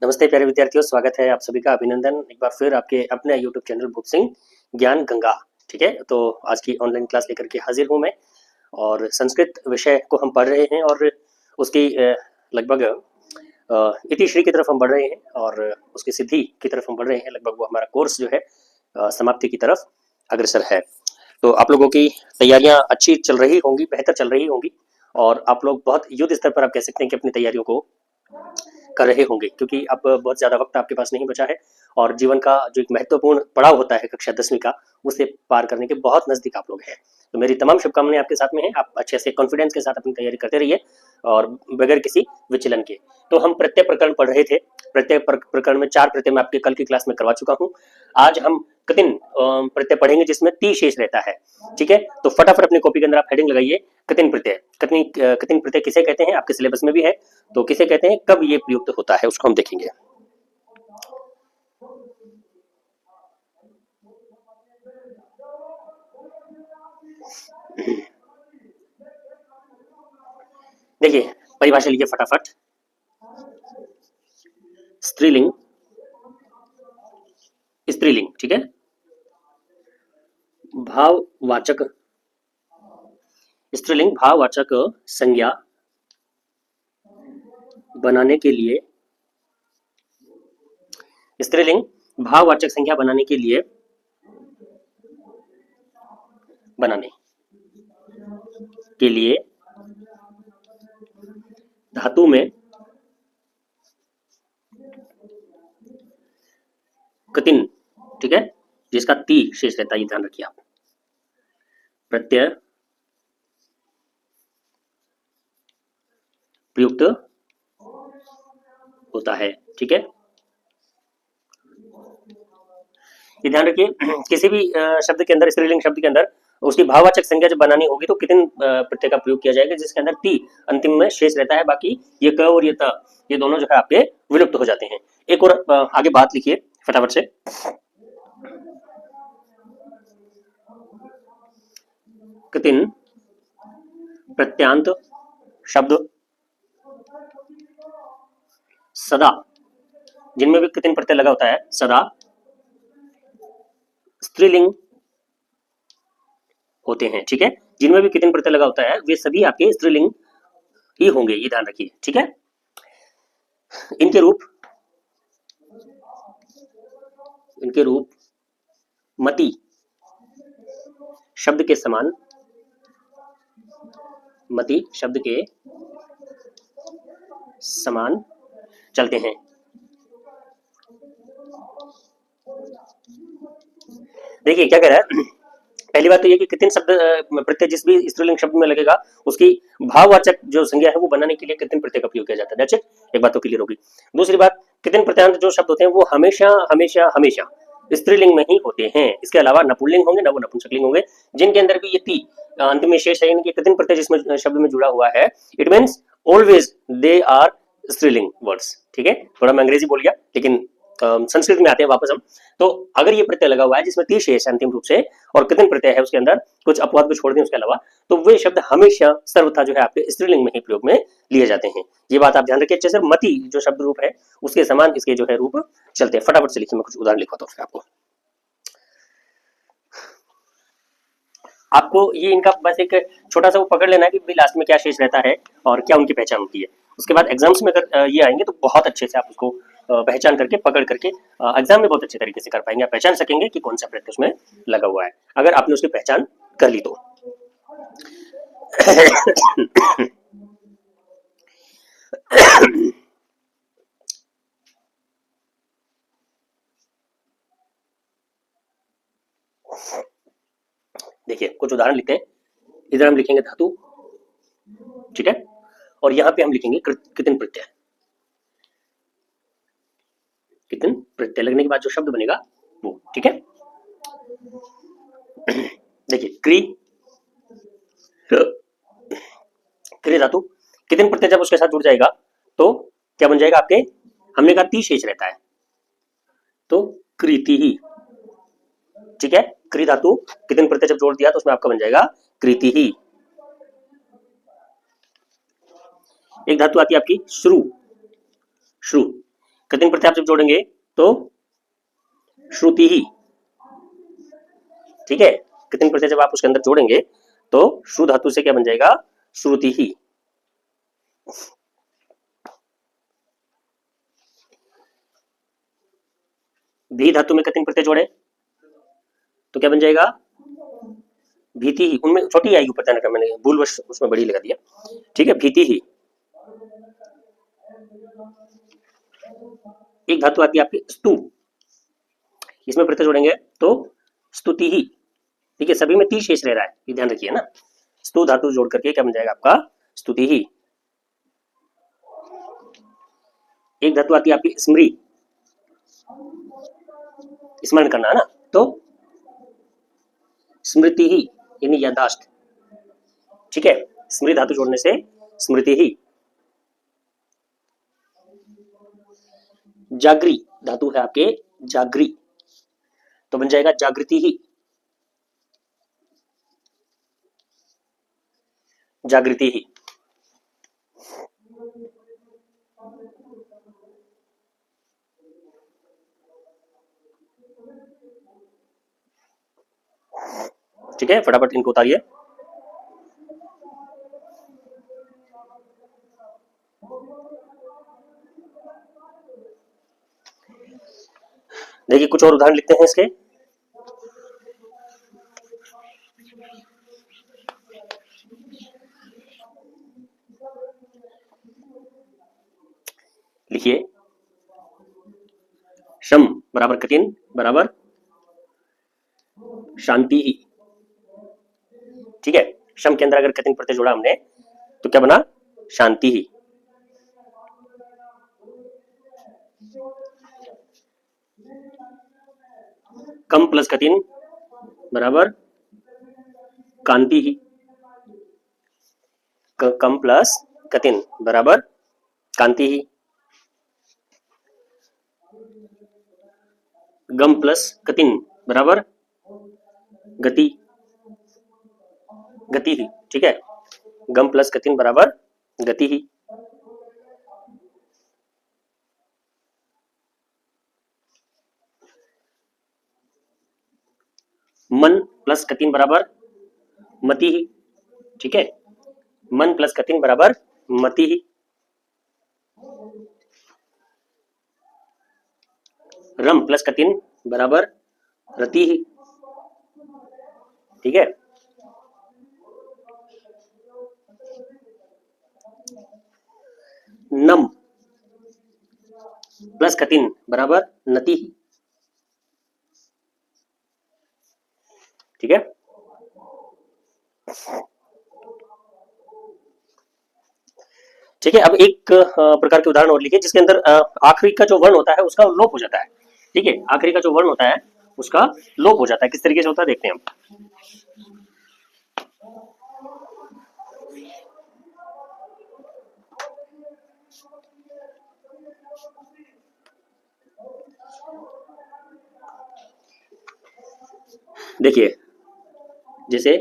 नमस्ते प्यारे विद्यार्थियों, स्वागत है आप सभी का। अभिनंदन एक बार फिर आपके अपने यूट्यूब चैनल भूप सिंह ज्ञान गंगा। ठीक है, तो आज की ऑनलाइन क्लास लेकर के हाजिर हूँ मैं। और संस्कृत विषय को हम पढ़ रहे हैं और उसकी लगभग इति श्री की तरफ हम बढ़ रहे हैं और उसकी सिद्धि की तरफ हम बढ़ रहे हैं। लगभग वो हमारा कोर्स जो है समाप्ति की तरफ अग्रसर है। तो आप लोगों की तैयारियां अच्छी चल रही होंगी, बेहतर चल रही होंगी और आप लोग बहुत युद्ध स्तर पर आप कह सकते हैं कि अपनी तैयारियों को कर रहे होंगे, क्योंकि अब बहुत ज़्यादा वक्त आपके पास नहीं बचा है और जीवन का जो एक महत्वपूर्ण पड़ाव होता है कक्षा 10वीं का, उसे पार करने के बहुत नज़दीक आप लोग हैं। तो मेरी तमाम शुभकामनाएं आपके साथ में हैं। आप अच्छे से कॉन्फिडेंस के साथ अपनी तैयारी करते रहिए और बगैर किसी विचलन के। तो हम प्रत्यय प्रकरण पढ़ रहे थे। प्रत्यय प्रकरण में 4 प्रत्यय मैं आपके कल की क्लास में करवा चुका हूँ। आज हम कतिन प्रत्यय पढ़ेंगे जिसमें ती शेष रहता है। ठीक है, तो फटाफट अपनी कॉपी के अंदर आप हेडिंग लगाइए कतिन प्रत्यय। कतिन प्रत्यय किसे कहते हैं, आपके सिलेबस में भी है। तो किसे कहते हैं, कब ये प्रयुक्त होता है, उसको हम देखेंगे। देखिए परिभाषा लिखिए फटाफट। स्त्रीलिंग, स्त्रीलिंग, ठीक है। भाववाचक, स्त्रीलिंग भाववाचक संज्ञा बनाने के लिए, स्त्रीलिंग भाववाचक संज्ञा बनाने के लिए, बनाने के लिए धातु में कतिन, ठीक है, जिसका ती शेष रहता है, ये ध्यान रखिए आप, प्रत्यय प्रयुक्त होता है। ठीक है, ये ध्यान रखिए। किसी भी शब्द के अंदर, स्त्रीलिंग शब्द के अंदर उसकी भाववाचक संज्ञा जब बनानी होगी तो कितिन प्रत्यय का प्रयोग किया जाएगा, जिसके अंदर ती अंतिम में शेष रहता है। बाकी ये क और ये त, ये दोनों जो है आपके विलुप्त हो जाते हैं। एक और आगे बात लिखिए फटाफट से। कितिन प्रत्यांत शब्द सदा, जिनमें भी कितिन प्रत्यय लगा होता है, सदा स्त्रीलिंग होते हैं। ठीक है, जिनमें भी कितिन प्रत्यय लगा होता है वे सभी आपके स्त्रीलिंग ही होंगे, ये ध्यान रखिए। ठीक है, इनके रूप, इनके रूप मति शब्द के समान, मति शब्द के समान चलते हैं। देखिए क्या कह रहा है, पहली बात तो ये कि कितिन शब्द प्रत्यय जिस भी स्त्रीलिंग शब्द में लगेगा उसकी भाववाचक जो संज्ञा है वो बनाने के लिए कितिन प्रत्यय का प्रयोग किया जाता है। दैट्स इट, एक बात तो क्लियर होगी। दूसरी बात, कितिन प्रत्यांत जो शब्द होते हैं वो हमेशा हमेशा हमेशा स्त्रीलिंग में ही होते हैं। इसके अलावा नपुंसकलिंग होंगे, न वो नपुंसकलिंग होंगे, जिनके अंदर भी ये ती अंत में शेष है, इनके कितिन प्रत्यय जिसमें शब्द में जुड़ा हुआ है, it means always they are स्त्रीलिंग वर्ड्स। ठीक है, थोड़ा मैं अंग्रेजी बोल गया लेकिन संस्कृत में आते हैं वापस हम। तो अगर ये प्रत्यय लगा हुआ है जिसमें ती शेष है अंतिम रूप से और कितिन प्रत्यय है उसके अंदर, कुछ अपवाद को छोड़ दें उसके अलावा, तो वे शब्द हमेशा सर्वथा जो है आपके स्त्रीलिंग में ही प्रयोग में लिए जाते हैं। ये बात आप ध्यान रखिए अच्छे से। मति जो शब्द रूप है उसके समान इसके जो है रूप चलते हैं। फटाफट से लिखिए, मैं कुछ उदाहरण लिखवाता हूँ फिर आपको। आपको ये इनका बस एक छोटा सा वो पकड़ लेना है कि लास्ट में क्या शेष रहता है और क्या उनकी पहचान होती है। उसके बाद एग्जाम्स में अगर ये आएंगे तो बहुत अच्छे से आप उसको पहचान करके, पकड़ करके एग्जाम में बहुत अच्छे तरीके से कर पाएंगे। आप पहचान सकेंगे कि कौन सा प्रत्यय उसमें लगा हुआ है, अगर आपने उसकी पहचान कर ली तो। देखिए कुछ उदाहरण लिखते हैं। इधर हम लिखेंगे धातु, ठीक है, और यहां पे हम लिखेंगे कितिन प्रत्यय। कितिन प्रत्यय लगने के बाद जो शब्द बनेगा वो, ठीक है। देखिए क्री, क्री धातु, कितिन प्रत्यय जब उसके साथ जुड़ जाएगा तो क्या बन जाएगा आपके, हमने कहा ती शेष रहता है तो कृति ही। ठीक है, क्री धातु कितिन प्रत्यय जब जोड़ दिया तो उसमें आपका बन जाएगा कृति ही। एक धातु आती है आपकी श्रु, श्रु, कतिन प्रत्यय आप जब जोड़ेंगे तो श्रुति ही, ठीक है। कतिन प्रत्यय जब आप उसके अंदर जोड़ेंगे तो श्रु धातु से क्या बन जाएगा, श्रुति ही। भी धातु में कतिन प्रत्यय जोड़े तो क्या बन जाएगा, भीति ही। उनमें छोटी आएगी ऊपर जाने का, मैंने भूलवश उसमें बड़ी लगा दिया, ठीक है, भीति ही। एक धातु आती है आपकी स्तु, इसमें प्रत्यय जोड़ेंगे तो स्तुति ही, ठीक है। सभी में ती शेष रह रहा है, ये ध्यान रखिए ना। स्तु धातु जोड़ करके क्या बन जाएगा आपका, स्तुति ही। एक धातु आती है आपकी स्मृ, स्मरण करना है ना, तो स्मृति ही यानी याददाश्त, ठीक है। स्मृति धातु जोड़ने से स्मृति ही। जागरी धातु है आपके जागरी, तो बन जाएगा जागृति ही, जागृति ही। ठीक है, फटाफट इनको उतारिए। देखिए कुछ और उदाहरण लिखते हैं इसके। लिखिए, शम बराबर कठिन बराबर शांति ही, ठीक है। शम के अंदर अगर कठिन प्रत्यय जोड़ा हमने तो क्या बना, शांति ही। कम प्लस कठिन बराबर कांति ही, कम प्लस कठिन बराबर कांति ही। गम प्लस कठिन बराबर गति, गति ही, ठीक है। गम प्लस कठिन बराबर गति ही। मन प्लस कठिन बराबर मति ही, ठीक है। मन प्लस कठिन बराबर मति ही। रम प्लस कठिन बराबर रति ही, ठीक है। नम प्लस कठिन बराबर नति ही, ठीक है। ठीक है, अब एक प्रकार के उदाहरण और लिखिए जिसके अंदर आखिरी का जो वर्ण होता है उसका लोप हो जाता है, ठीक है। आखिरी का जो वर्ण होता है उसका लोप हो जाता है, किस तरीके से होता है देखते हैं हम। देखिए जैसे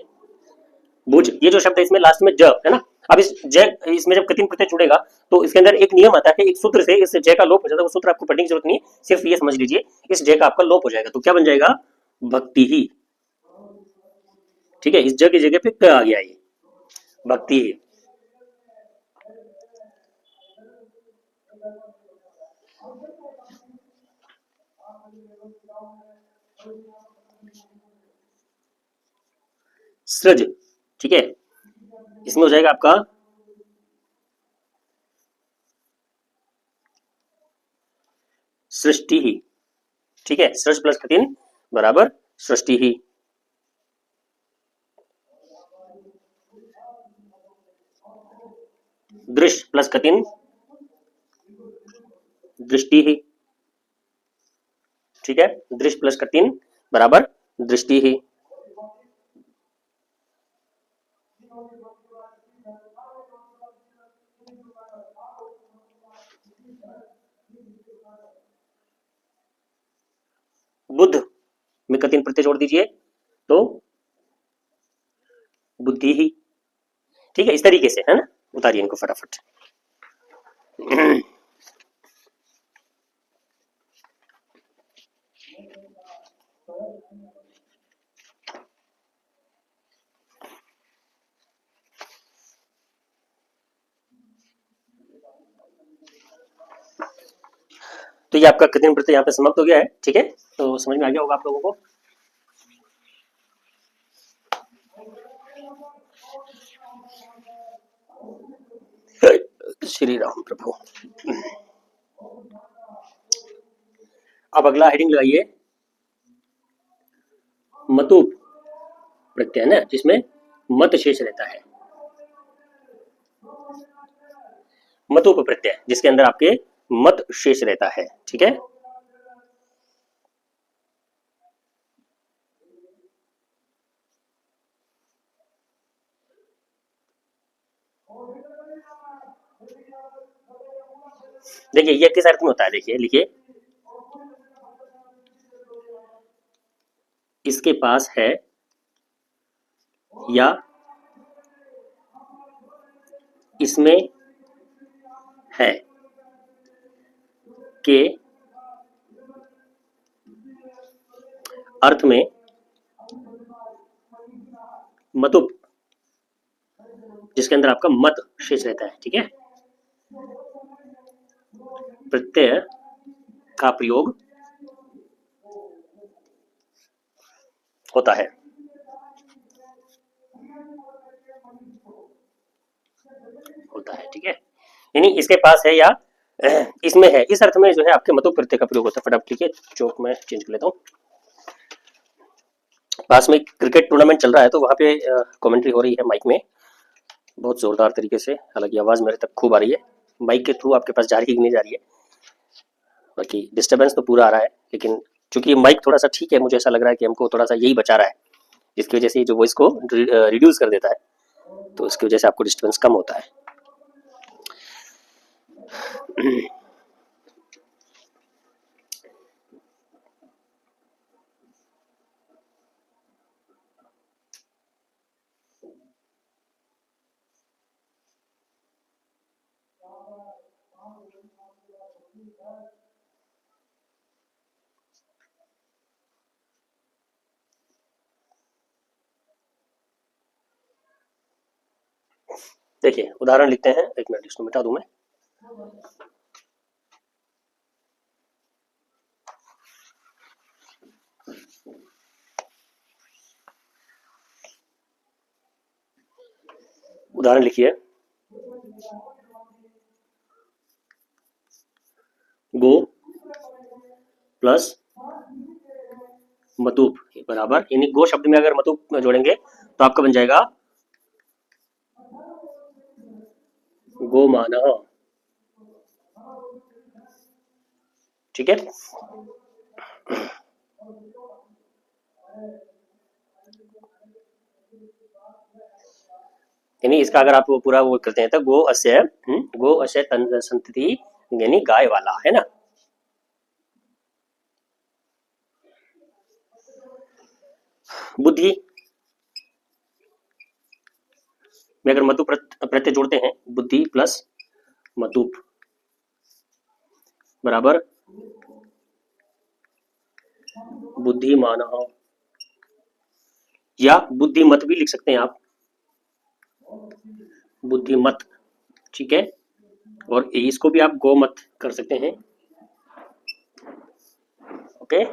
भुज, ये जो शब्द है इसमें लास्ट में ज है ना। अब इस ज, इसमें जब कठिन प्रत्यय जुड़ेगा तो इसके अंदर एक नियम आता है, एक सूत्र से इस ज का लोप हो जाता है। वो सूत्र आपको पढ़ने की जरूरत नहीं है, सिर्फ ये समझ लीजिए इस ज का आपका लोप हो जाएगा तो क्या बन जाएगा, भक्ति ही, ठीक है। इस ज की जगह पे क आ गया, ये भक्ति ही। सृज, ठीक है, इसमें हो जाएगा आपका सृष्टि ही, ठीक है। सृज प्लस कठिन बराबर सृष्टि ही। दृश्य प्लस कठिन दृष्टि ही, ठीक है। दृश्य प्लस कठिन बराबर दृष्टि ही। बुद्ध में कठिन प्रत्यय जोड़ दीजिए तो बुद्धि ही, ठीक है। इस तरीके से है ना, उतारिए इनको फटाफट। तो ये आपका कृत्रिम प्रत्यय यहाँ पे समाप्त हो गया है। ठीक है, तो समझ में आ गया होगा आप लोगों को। श्री राम प्रभु। अब अगला हेडिंग लगाइए, मतुप प्रत्यय ना, जिसमें मत शेष रहता है। मतुप प्रत्यय जिसके अंदर आपके मत शेष रहता है। ठीक है, देखिए ये किस अर्थ में होता है, देखिए लिखिए, इसके पास है या इसमें है के अर्थ में मतुप, जिसके अंदर आपका मत शेष रहता है। ठीक है, प्रत्यय का प्रयोग होता है। ठीक है, यानी इसके पास है या इसमें है, इस अर्थ में जो है आपके मतुप प्रत्यय का प्रयोग होता है। फटाफट लिखिए, चौक में चेंज कर लेता हूँ। पास में क्रिकेट टूर्नामेंट चल रहा है, तो वहां पे कमेंट्री हो रही है माइक में बहुत जोरदार तरीके से, हालांकि आवाज मेरे तक खूब आ रही है। माइक के थ्रू आपके पास जा रही है कि नहीं जा रही है, बाकी डिस्टर्बेंस तो पूरा आ रहा है, लेकिन चूंकि माइक थोड़ा सा ठीक है, मुझे ऐसा लग रहा है कि हमको थोड़ा सा यही बचा रहा है, जिसकी वजह से जो वॉइस को रिड्यूस कर देता है, तो उसकी वजह से आपको डिस्टर्बेंस कम होता है। देखिए उदाहरण लिखते हैं, एक मिनट इसको मिटा दूं मैं। उदाहरण लिखिए, गो प्लस मतुप बराबर, यानी गो शब्द में अगर मतुप जोड़ेंगे तो आपका बन जाएगा गोमानः। ठीक है, यानी इसका अगर आप पूरा वो करते हैं तो गो अस्य संतति, यानी गाय वाला, है ना। बुद्धि में अगर मतुप प्रत्यय जोड़ते हैं, बुद्धि प्लस मतुप बराबर बुद्धिमानः, या बुद्धिमत भी लिख सकते हैं आप, बुद्धिमत। ठीक है, और इसको भी आप गोमत कर सकते हैं। ओके,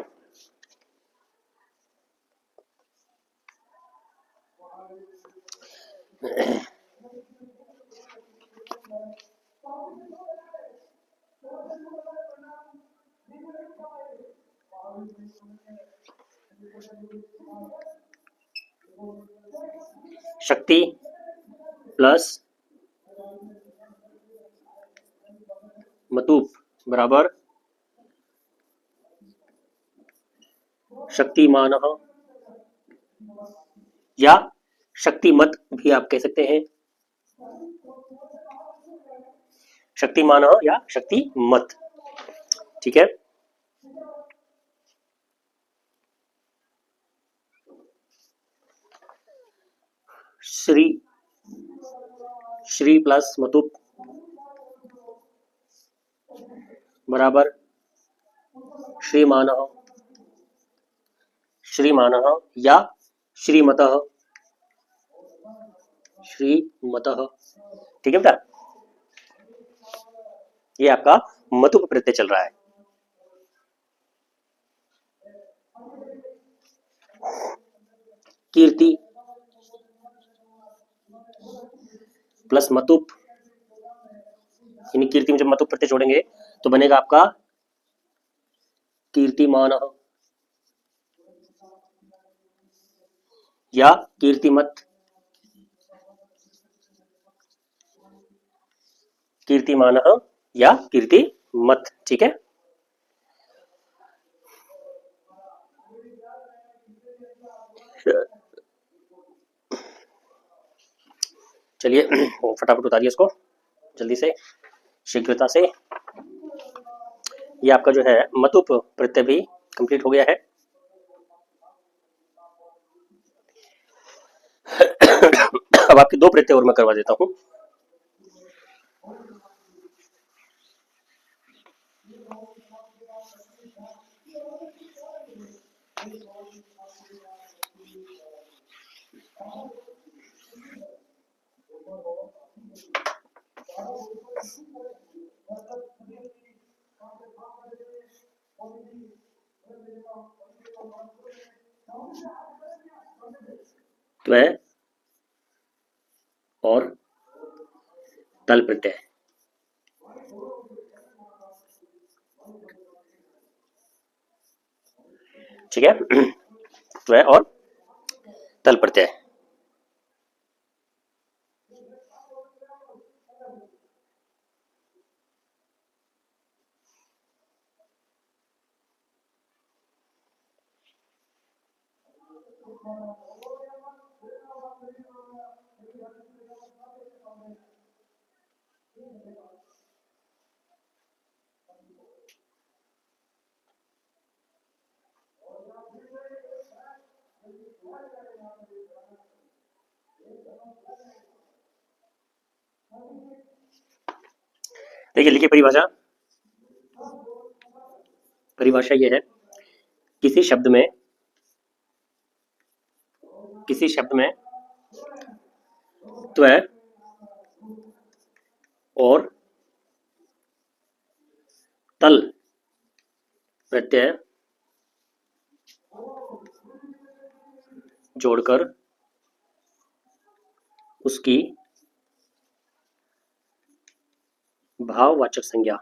शक्ति प्लस मतुप बराबर शक्तिमानः, या शक्तिमत भी आप कह सकते हैं, शक्तिमानः या शक्तिमत। ठीक है, श्री, श्री प्लस मतुप बराबर श्रीमानः, श्रीमानः या श्रीमतः, श्रीमतः। ठीक है बेटा, ये आपका मतुप प्रत्यय चल रहा है। कीर्ति प्लस मतुप, यानी कीर्ति में जब मतुप प्रत्यय जोड़ेंगे तो बनेगा आपका कीर्तिमान या कीर्तिमत, कीर्तिमान या कीर्तिमत। ठीक है, चलिए फटाफट उतारिए इसको जल्दी से, शीघ्रता से। ये आपका जो है मतुप प्रत्यय भी कंप्लीट हो गया है। अब आपके दो प्रत्यय और मैं करवा देता हूं। त्वय और तल प्रत्यय। ठीक है, त्वय और तल प्रत्यय। देखिए लिखिए परिभाषा, परिभाषा ये है, किसी शब्द में त्वय और तल प्रत्यय जोड़कर उसकी भाववाचक संज्ञा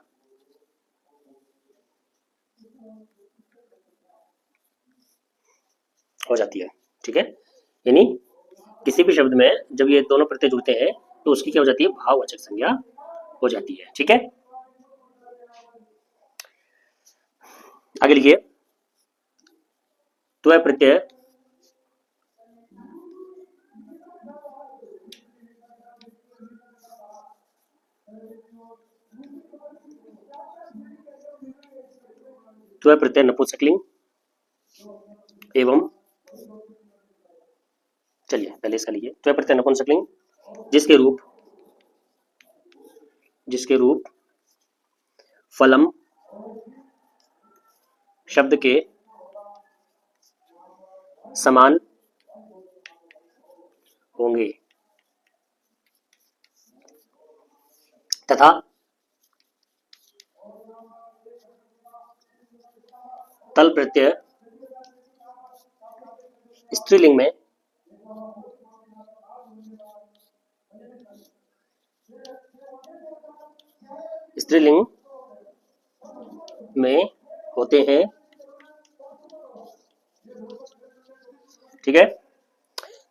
हो जाती है। ठीक है, यानी किसी भी शब्द में जब ये दोनों प्रत्यय जुड़ते हैं तो उसकी क्या हो जाती है, भाववाचक संज्ञा हो जाती है। ठीक है, आगे लिखिए, त्वय प्रत्यय त्वय प्रत्यय नपुंसकलिंग एवं, चलिए पहले इसका लिखिए, त्वय प्रत्यय नपुंसकलिंग जिसके रूप फलम शब्द के समान होंगे तथा तल प्रत्यय स्त्रीलिंग में होते हैं। ठीक है,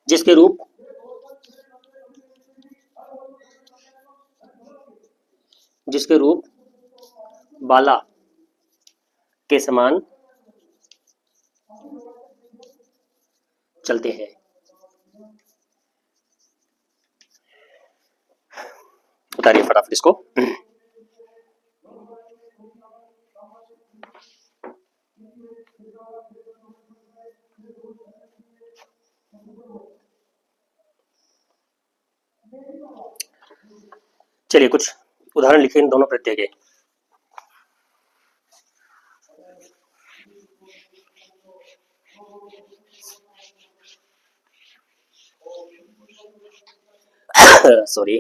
जिसके रूप बाला के समान चलते हैं। उतारिए फटाफट इसको। चलिए कुछ उदाहरण लिखिए इन दोनों प्रत्यय के। सॉरी,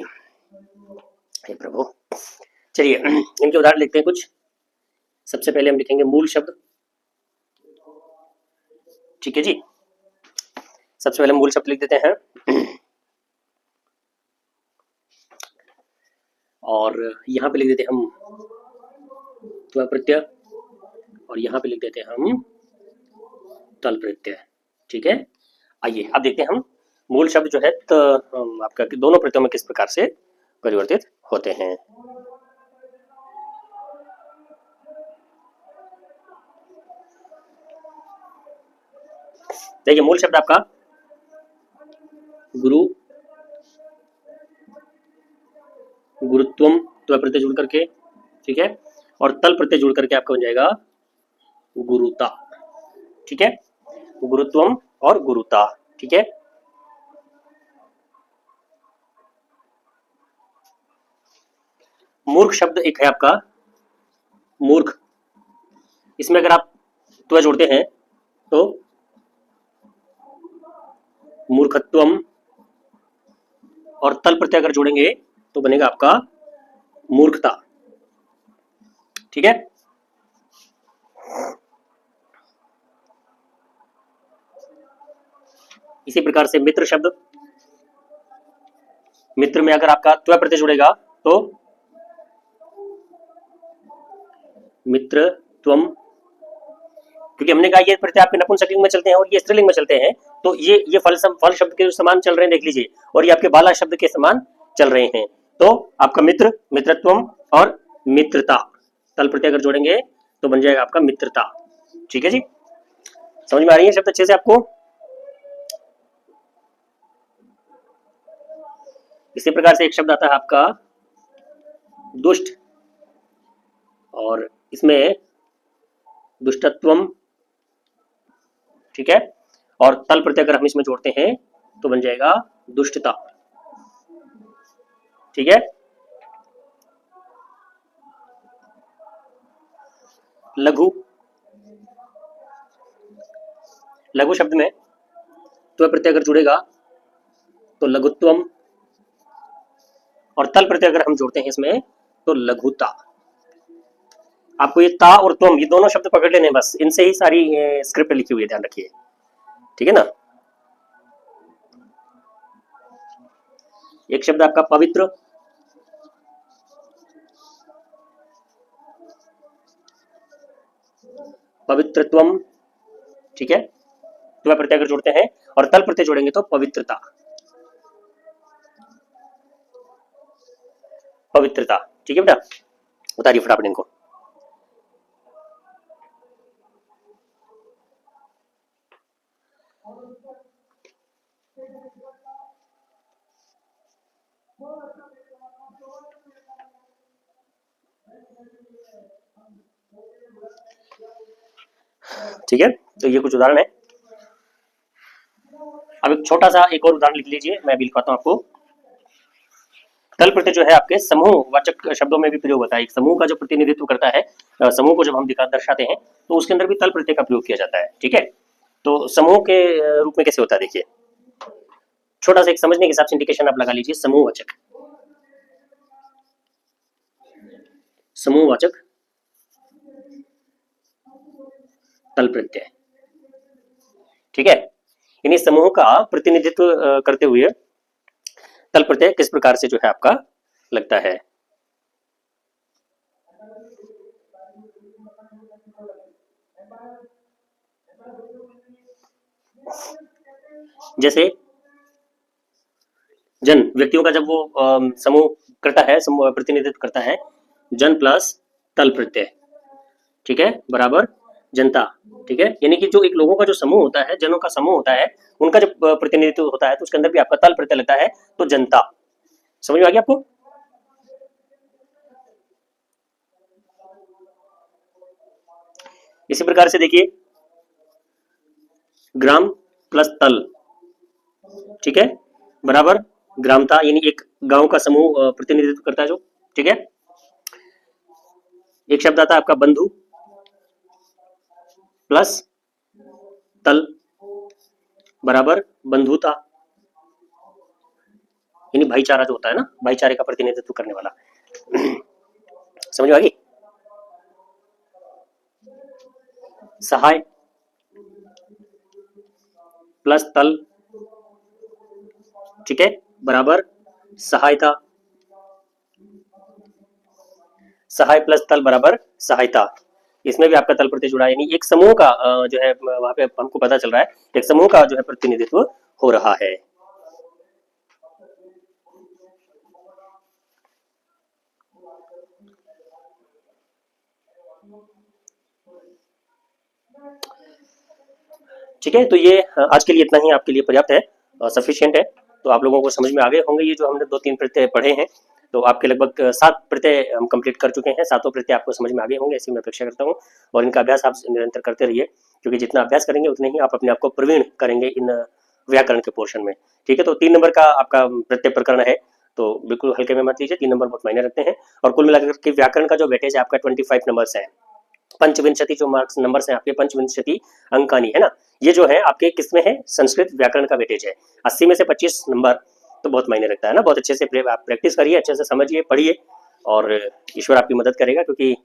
हे प्रभु। चलिए इनके उदाहरण लिखते हैं कुछ। सबसे पहले हम लिखेंगे मूल शब्द। ठीक है जी, सबसे पहले मूल शब्द लिख देते हैं और यहाँ पे लिख देते हैं हम त्व प्रत्यय और यहाँ पे लिख देते हैं हम तल प्रत्यय। ठीक है, आइए अब देखते हैं हम मूल शब्द जो है तो आपका दोनों प्रत्ययों में किस प्रकार से परिवर्तित होते हैं। देखिए मूल शब्द आपका गुरु, गुरुत्वम त्व प्रत्यय जुड़ करके, ठीक है, और तल प्रत्यय जुड़ करके आपका बन जाएगा गुरुता। ठीक है, गुरुत्वम और गुरुता। ठीक है, मूर्ख शब्द एक है आपका मूर्ख, इसमें अगर आप त्व जोड़ते हैं तो मूर्खत्वम और तल प्रत्यय अगर जोड़ेंगे तो बनेगा आपका मूर्खता। ठीक है, इसी प्रकार से मित्र शब्द, मित्र में अगर आपका त्व प्रत्यय जुड़ेगा तो मित्र त्वम, क्योंकि हमने कहा ये प्रत्यय आपके नपुंसकलिंग में चलते हैं और ये स्त्रीलिंग में चलते हैं, तो ये फल शब्द के समान चल रहे हैं, देख लीजिए, और ये आपके बाला शब्द के समान चल रहे हैं। तो आपका मित्र, मित्रत्वम और मित्रता, तल प्रत्यय अगर जोड़ेंगे तो बन जाएगा आपका मित्रता। ठीक है जी, समझ में आ रही है शब्द अच्छे से आपको। इसी प्रकार से एक शब्द आता है आपका दुष्ट, और इसमें दुष्टत्वम, ठीक है, और तल प्रत्यय अगर हम इसमें जोड़ते हैं तो बन जाएगा दुष्टता। ठीक है, लघु, लघु शब्द में त्व प्रत्यय अगर जुड़ेगा तो लघुत्वम, और तल प्रत्यय अगर हम जोड़ते हैं इसमें तो लघुता। आपको ये ता और त्वम ये दोनों शब्द पकड़ लेने, बस इनसे ही सारी स्क्रिप्ट लिखी हुई है, ध्यान रखिए। ठीक है ना, एक शब्द आपका पवित्र, पवित्रत्वम, ठीक है, त्व प्रत्यय अगर जोड़ते हैं और तल प्रत्यय जोड़ेंगे तो पवित्रता, पवित्रता। ठीक है बेटा, उतारिए फटाफट इनको। ठीक है, तो ये कुछ उदाहरण है। अब एक छोटा सा एक और उदाहरण लिख लीजिए, मैं भी लिखवाता हूं आपको। तल प्रत्यय जो है आपके समूह वाचक शब्दों में भी प्रयोग होता है, एक समूह का जो प्रतिनिधित्व करता है, समूह को जब हम दर्शाते हैं तो उसके अंदर भी तल प्रत्यय का प्रयोग किया जाता है। ठीक है, तो समूह के रूप में कैसे होता है, देखिए छोटा सा एक समझने के हिसाब से इंडिकेशन आप लगा लीजिए। समूहवाचक, समूहवाचक तल प्रत्यय। ठीक है, इन्हीं समूह का प्रतिनिधित्व करते हुए तल प्रत्यय किस प्रकार से जो है आपका लगता है। जैसे जन, व्यक्तियों का जब वो समूह करता है, समूह प्रतिनिधित्व करता है, जन प्लस तल प्रत्यय, ठीक है, बराबर जनता। ठीक है, यानी कि जो एक लोगों का जो समूह होता है, जनों का समूह होता है, उनका जब प्रतिनिधित्व होता है तो उसके अंदर भी आपका तल प्रत्यय लगता है, तो जनता। समझ में आ गया आपको। इसी प्रकार से देखिए ग्राम प्लस तल, ठीक है, बराबर ग्रामता, यानी एक गांव का समूह प्रतिनिधित्व करता है जो। ठीक है, एक शब्द आता है आपका बंधु प्लस तल बराबर बंधुता, यानी भाईचारा जो होता है ना, भाईचारे का प्रतिनिधित्व करने वाला। समझ में आ गई। सहाय प्लस तल ठीक है, बराबर सहायता, सहाय प्लस तल बराबर सहायता। इसमें भी आपका तल प्रत्यय जुड़ा है, यानी एक समूह का जो है वहां पे हमको पता चल रहा है एक समूह का जो है प्रतिनिधित्व हो रहा है। ठीक है, तो ये आज के लिए इतना ही आपके लिए पर्याप्त है, सफिशियंट है। तो आप लोगों को समझ में आ गए होंगे ये जो हमने 2-3 प्रत्यय पढ़े हैं। तो आपके लगभग 7 प्रत्यय हम कंप्लीट कर चुके हैं, सातों प्रत्यय आपको समझ में आ गए होंगे, ऐसी मैं अपेक्षा करता हूँ। और इनका अभ्यास आप निरंतर करते रहिए, क्योंकि जितना अभ्यास करेंगे उतने ही आप अपने आप को प्रवीण करेंगे इन व्याकरण के पोर्शन में। ठीक है, तो 3 नंबर का आपका प्रत्यय प्रकरण है, तो बिल्कुल हल्के में मत लीजिए, 3 नंबर बहुत मायने रखते हैं। और कुल मिलाकर के व्याकरण का जो वेटेज है आपका 25 नंबर्स है। पंचविंशति जो मार्क्स नंबर्स हैं आपके, पंचविंशति अंकानी है ना, ये जो है आपके किसमें है, संस्कृत व्याकरण का वेटेज है। 80 में से 25 नंबर तो बहुत मायने रखता है ना। बहुत अच्छे से आप प्रैक्टिस करिए, अच्छे से समझिए, पढ़िए, और ईश्वर आपकी मदद करेगा, क्योंकि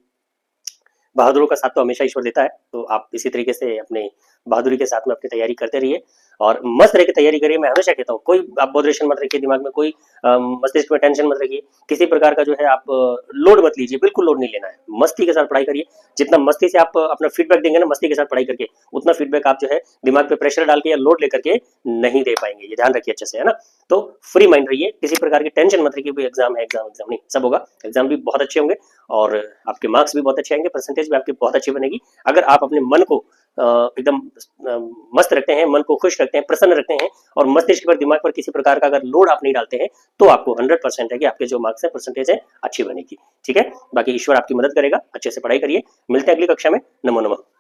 बहादुरों का साथ तो हमेशा ईश्वर देता है। तो आप इसी तरीके से अपने बहादुरी के साथ में अपनी तैयारी करते रहिए और मस्त रह के तैयारी करिए। मैं हमेशा कहता हूँ, कोई आप बॉदरेशन मत रखिए दिमाग में, कोई मस्तिष्क में टेंशन मत रखिए, किसी प्रकार का जो है आप लोड मत लीजिए, बिल्कुल लोड नहीं लेना है। मस्ती के साथ पढ़ाई करिए, जितना मस्ती से आप अपना फीडबैक देंगे ना मस्ती के साथ पढ़ाई करके, उतना फीडबैक आप जो है दिमाग पे प्रेशर डाल के या लोड लेकर के नहीं दे पाएंगे। ये ध्यान रखिए अच्छे से, है ना। तो फ्री माइंड रहिए, किसी प्रकार की टेंशन मत रखिए, कोई एग्जाम है, एग्जाम नहीं, सब होगा। एग्जाम भी बहुत अच्छे होंगे और आपके मार्क्स भी बहुत अच्छे आएंगे, परसेंटेज भी आपकी बहुत अच्छी बनेगी, अगर आप अपने मन को एकदम मस्त रखते हैं, मन को खुश रखते हैं, प्रसन्न रखते हैं, और मस्तिष्क पर, दिमाग पर किसी प्रकार का अगर लोड आप नहीं डालते हैं, तो आपको 100% है कि आपके जो मार्क्स है, परसेंटेज है, अच्छी बनेगी। ठीक है, बाकी ईश्वर आपकी मदद करेगा, अच्छे से पढ़ाई करिए। मिलते हैं अगली कक्षा में। नमो नमः।